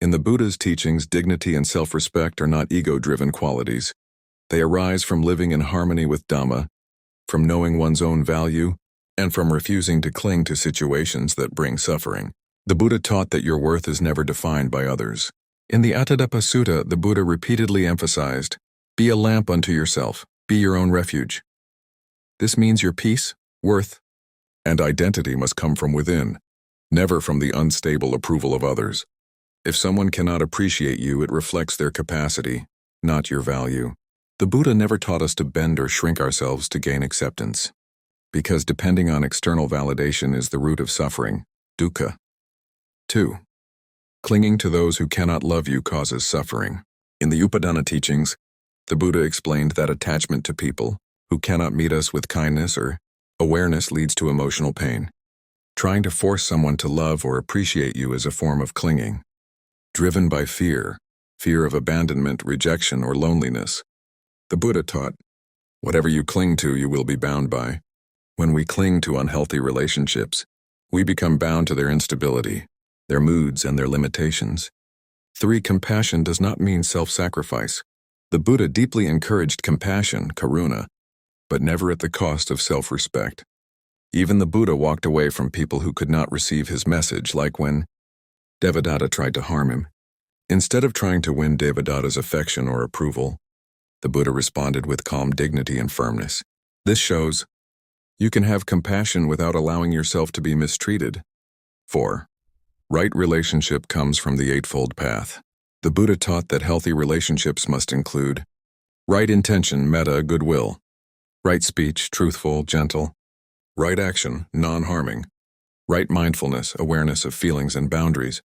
In the Buddha's teachings, dignity and self-respect are not ego-driven qualities. They arise from living in harmony with Dhamma, from knowing one's own value, and from refusing to cling to situations that bring suffering. The Buddha taught that your worth is never defined by others. In the Attadappa Sutta, the Buddha repeatedly emphasized, "Be a lamp unto yourself, be your own refuge." This means your peace, worth, and identity must come from within, never from the unstable approval of others. If someone cannot appreciate you, it reflects their capacity, not your value. The Buddha never taught us to bend or shrink ourselves to gain acceptance, because depending on external validation is the root of suffering, dukkha. 2. Clinging to those who cannot love you causes suffering. In the Upadana teachings, the Buddha explained that attachment to people who cannot meet us with kindness or awareness leads to emotional pain. Trying to force someone to love or appreciate you is a form of clinging, driven by fear of abandonment, rejection, or loneliness. The Buddha taught, whatever you cling to, you will be bound by. When we cling to unhealthy relationships, we become bound to their instability, their moods, and their limitations. 3. Compassion does not mean self-sacrifice. The Buddha deeply encouraged compassion, karuna, but never at the cost of self-respect. Even the Buddha walked away from people who could not receive his message, like when Devadatta tried to harm him. Instead of trying to win Devadatta's affection or approval, the Buddha responded with calm dignity and firmness. This shows you can have compassion without allowing yourself to be mistreated. 4. Right relationship comes from the Eightfold Path. The Buddha taught that healthy relationships must include right intention, metta, goodwill, right speech, truthful, gentle, right action, non-harming, right mindfulness, awareness of feelings and boundaries.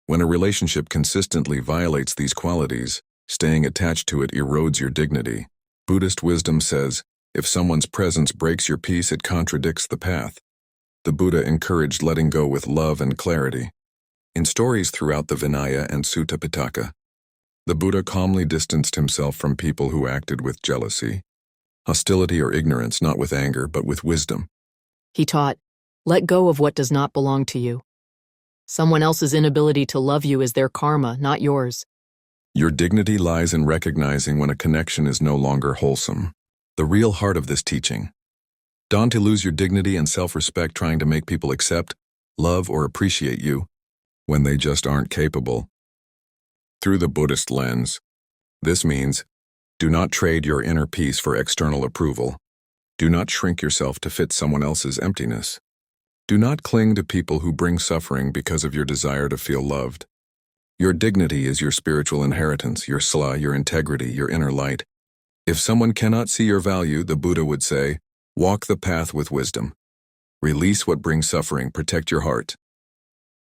When a relationship consistently violates these qualities, staying attached to it erodes your dignity. Buddhist wisdom says, if someone's presence breaks your peace, it contradicts the path. The Buddha encouraged letting go with love and clarity. In stories throughout the Vinaya and Sutta Pitaka, the Buddha calmly distanced himself from people who acted with jealousy, hostility, or ignorance, not with anger, but with wisdom. He taught, let go of what does not belong to you. Someone else's inability to love you is their karma, not yours. Your dignity lies in recognizing when a connection is no longer wholesome. The real heart of this teaching. Don't lose your dignity and self-respect trying to make people accept, love, or appreciate you when they just aren't capable. Through the Buddhist lens, this means, do not trade your inner peace for external approval. Do not shrink yourself to fit someone else's emptiness. Do not cling to people who bring suffering because of your desire to feel loved. Your dignity is your spiritual inheritance, your sila, your integrity, your inner light. If someone cannot see your value, the Buddha would say, walk the path with wisdom. Release what brings suffering, protect your heart.